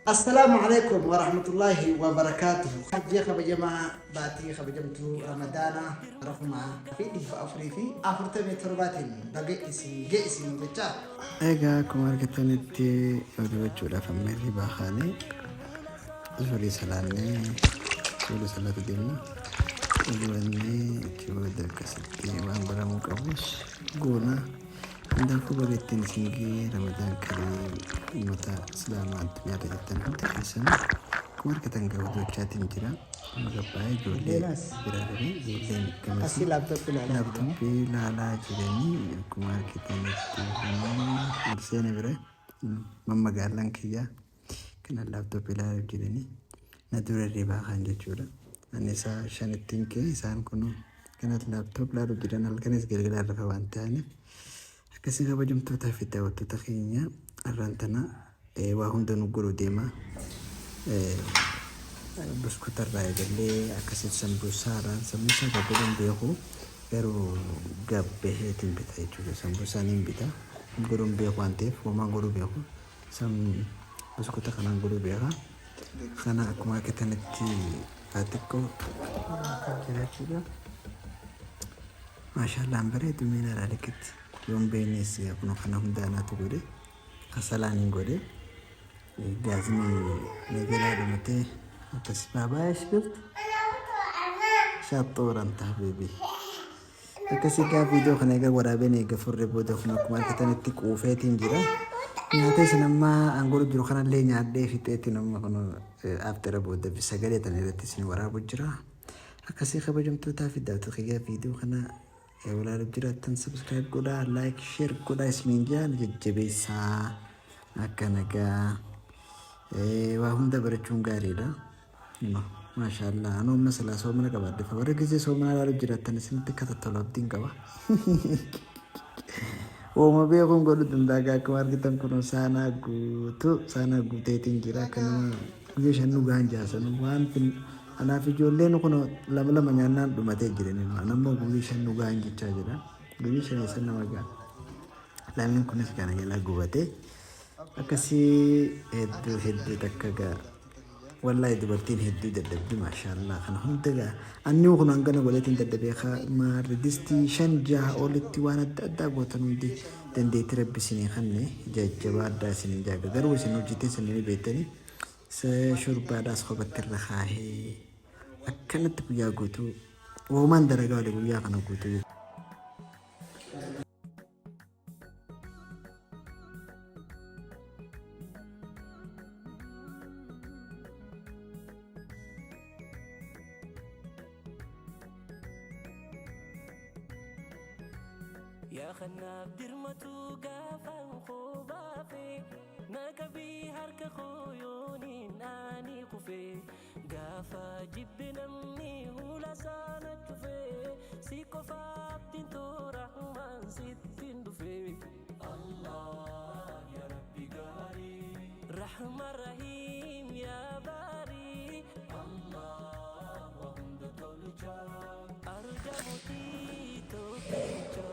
السلام عليكم ورحمة الله وبركاته. حجي خبجما باتي خبجمتو رمضان رفما في دي أفريفي أفرتمي ترباتين دقي اسم جتا. Egaa akkuma argitanitti oduu jechuudhaaf ammallee baakaanii suurri salaannee suurri salaatu deemna. Oduuwwannee itti booda akkasitti waan baramuu qabus goona. Handaafuu bareettiin singii Ramadaan Kariim uummata Islaamaa addunyaarra jirtan hundi keessan akkuma argitan gaa hojjechaatiin jira. Gabbaa'ee ijoollee biraa fi ijoolleen gamasii laaptooppii ilaalaa jiranii akkuma argitanitti Arseena bira mammagaalaan kiyyaa kana laaptooppii ilaalaa jiranii na dura ribaa kan jechuudha. Ani isaa shanittiin kee isaan kun kanatti laaptoop ilaaluu jiran halkanis galgala rafa waan ta'aniif akkasii kabajamtootaa fi daawwattoota keenya irraan tana waa hunda nu godhu deema. Buskuuta irraa eegalee akkasitti sambuusaadhaan sambuusaa gabbaduun beeku garuu gabbaheetiin bita jechuudha. Sambuusaan hin bita godhuun beeku waan ta'eef homaan godhuu beeku buskuuta kanaan godhuu beeka. Kana akkuma argitanitti xiqqoo jechuudha. Maashaallaan bareedu miina ilaalikitti yoon beeknes akkuma kana hundaanaatu godhe kasalaan hin godhe gaazini neegalaa dhumatee akkasii baabaa shifti shaxxooran ta'a beebii akkasii gaa viidiyoo kana egaa waraabeen eega furree booda kun akkuma argitanitti quufeetiin jira. Nyaata isin amma angolo jiru kanallee nyaadhee fixeetiin amma kun aftara booda sagalee tan irratti isin waraabu jira. Akkasii kabajamtootaa fi daawwattoota kiyyaa viidiyoo kana walaaluuf jiraattan subscribe godhaa, like, share godhaa isiniin jaan jajjabeessaa akka nagaa waa hunda barachuun gaariidha. Maashaallah anuu amma silaa soomana qabaadde fa warra gisee soomana ilaaluuf jiraattan isinitti akka tottolu abdiin qaba. Ooma beekuun godhu danda'a akkuma argitan kun saanaa guuteetiin jira akka nama guyyaa shan dhugaan jaasan waan anaaf ijoolleen kun lama lama nyaannaan dhumatee jiran nammoo guyyaa shan dhugaan jechaa jira. Guyyaa shan eessa nama gaa lameen kunis kana jala gubatee akkasii hedduu takka gaa wallahi dubartiin hedduu dadhabdi maashaallah kana hunda gaa anni kun hangana godheetiin dadhabee maarri distii 5-6 olitti waan adda addaa gootan hundi dandeetti rabbisinii kanne jajjabaa addaa isin jaaga garuu isin hojjetee isin beektanii shurbaadhaas kophaatti irra kaahee akkanatti guyyaa guutuu uumaan daragaa wali guyyaa kana guutuu. يا خناب درمتو قافا خوبافي نكبي هرك خويوني ناني كفي قافا جبنا مني ولا سانا تفي سيكو فابتين تو رحمن ستين دفي الله يا ربي قاري رحمة رحيم يا باري الله وهم دولجا أرجع موتي توفيجا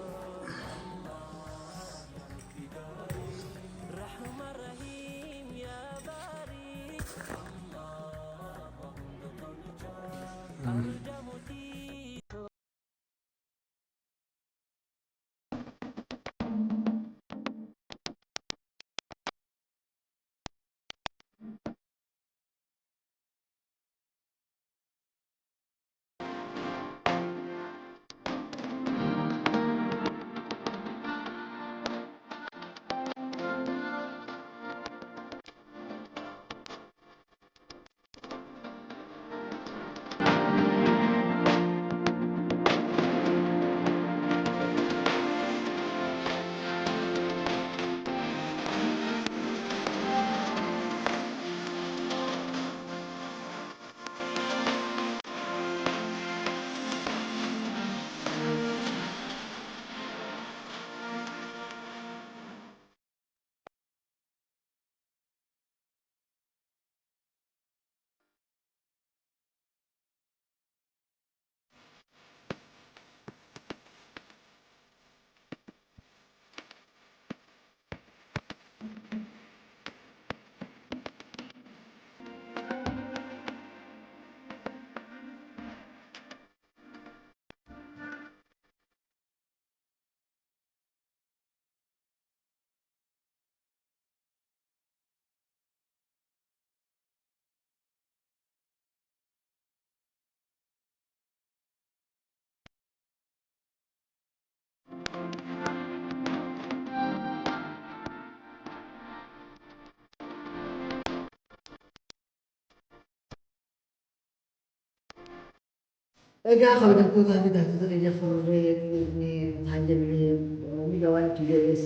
Egaa kabajamtoota bitattoota keenya fuullee hanjamee miidhaa waan itti jedhes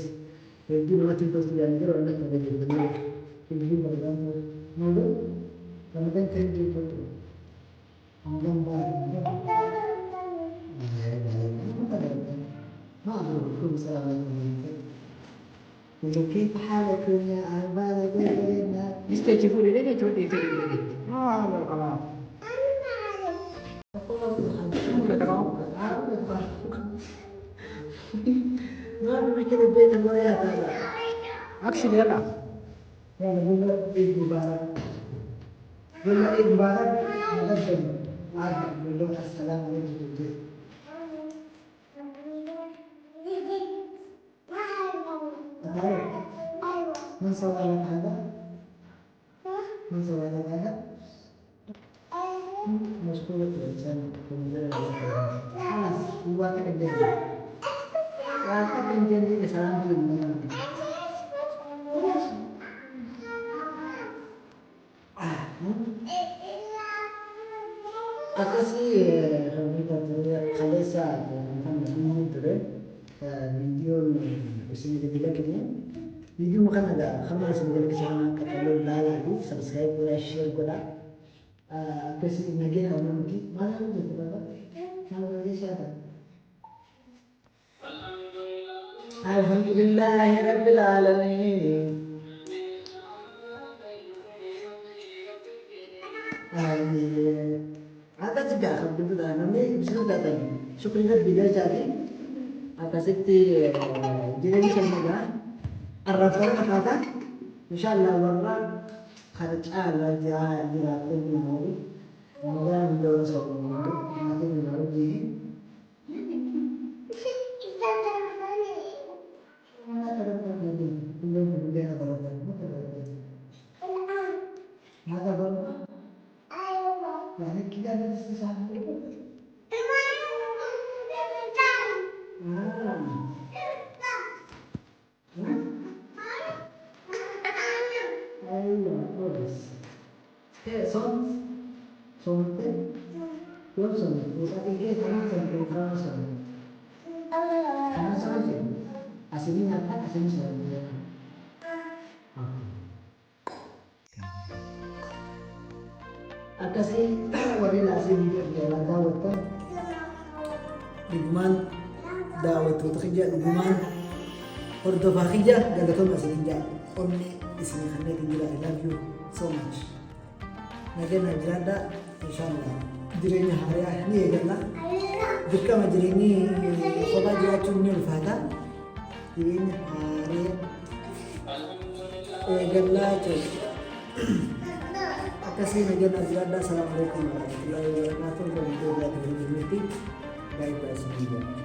hedduu namatti toltu yaaduu jira waan akka fayyadamu hedduu barbaadu malu nama kan ta'e jechuudha. Hangam baay'ee maal kun salaamu كيف حالكم يا أهل بلدنا؟ يستجيبون لنا تودي تودي. خلاص. ما بمكن البيت الولايات هذا اكشن يلا نقول له عيد مبارك نقول له عيد مبارك نقدم نقول له السلام عليكم من سوى لك هذا؟ من سوى لك هذا؟ مشكور الإنسان خلاص هو كده Kakak janji kesalahan dulu. Aku sih kami terlihat kalesa kan ini tuh video sini kita kini video makan ada kamu harus menjadi kesalahan kalau lagi subscribe dan share kita aku sih lagi kamu mungkin mana itu berapa mana lagi siapa Alhamdulillah Rabbil Alamin. Ada juga alhamdulillah namanya bisa datang. Syukurnya bila jadi atas itu jadi semoga arafah kata insyaallah warna kharat ala dia dilakukan mau semoga mendoa semua nanti mendoa ini Mata baru. Nah, kita ada di sana. Ayo, terus. Son, sonte, belum son. Udah tiga tangan sampai tangan son. Tangan son aja. Aslinya apa? Aslinya son. Akasih warina asli jalan dawat kan Lugman dawat itu kerja Lugman ordofa kerja gak ada masih kerja omni di sini kan dia tinggal I love you so much nagen najrada insyaallah direnya hari ini ya kan jika majrini kota dia cumnya fata direnya hari galla tuh Kasih negara Azrada, Assalamualaikum warahmatullahi wabarakatuh. Baik-baik saja.